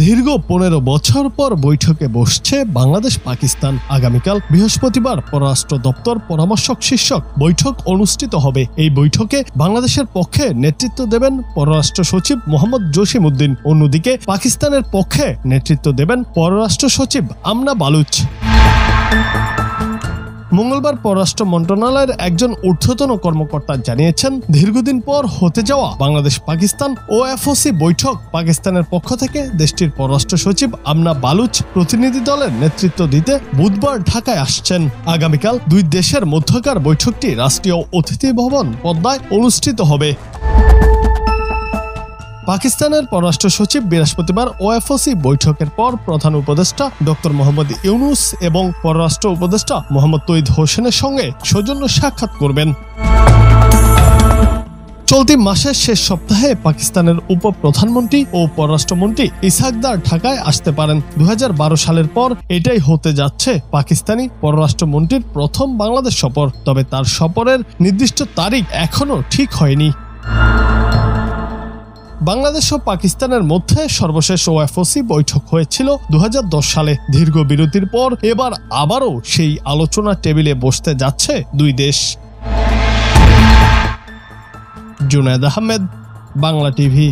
দীর্ঘ 15 বছর পর বৈঠকে বসছে বাংলাদেশ পাকিস্তান। আগামীকাল বৃহস্পতিবার পররাষ্ট্র দপ্তর পরামর্শক শীর্ষক বৈঠক অনুষ্ঠিত হবে। এই বৈঠকে বাংলাদেশের পক্ষে নেতৃত্ব দেবেন পররাষ্ট্র সচিব মোহাম্মদ জসিম উদ্দিন। অন্যদিকে পাকিস্তানের পক্ষে নেতৃত্ব দেবেন পররাষ্ট্র সচিব আমনা বালুচ। মঙ্গলবার পররাষ্ট্র মন্ত্রণালয়ের একজন ঊর্ধ্বতন কর্মকর্তা জানিয়েছেন, দীর্ঘদিন পর হতে যাওয়া বাংলাদেশ পাকিস্তান ওএফওসি বৈঠক পাকিস্তানের পক্ষ থেকে দেশটির পররাষ্ট্র সচিব আমনা বালুচ প্রতিনিধি দলের নেতৃত্ব দিতে বুধবার ঢাকায় আসছেন। আগামীকাল দুই দেশের মধ্যকার বৈঠকটি রাষ্ট্রীয় অতিথি ভবন পদ্মায় অনুষ্ঠিত হবে। পাকিস্তানের পররাষ্ট্র সচিব বৃহস্পতিবার ওএফওসি বৈঠকের পর প্রধান উপদেষ্টা ডক্টর মোহাম্মদ ইউনুস এবং পররাষ্ট্র উপদেষ্টা মোহাম্মদ তৌহিদ হোসেনের সঙ্গে সৌজন্য সাক্ষাৎ করবেন। চলতি মাসের শেষ সপ্তাহে পাকিস্তানের উপপ্রধানমন্ত্রী ও পররাষ্ট্রমন্ত্রী ইসহাক দার ঢাকায় আসতে পারেন। 2012 সালের পর এটাই হতে যাচ্ছে পাকিস্তানি পররাষ্ট্রমন্ত্রীর প্রথম বাংলাদেশ সফর। তবে তার সফরের নির্দিষ্ট তারিখ এখনো ঠিক হয়নি। বাংলাদেশ ও পাকিস্তানের মধ্যে সর্বশেষ ওএফওসি বৈঠক হয়েছিল 2010 সালে। দীর্ঘ বিরতির পর এবার আবারও সেই আলোচনা টেবিলে বসতে যাচ্ছে দুই দেশ। জুনায়েদ আহমেদ, বাংলা টিভি।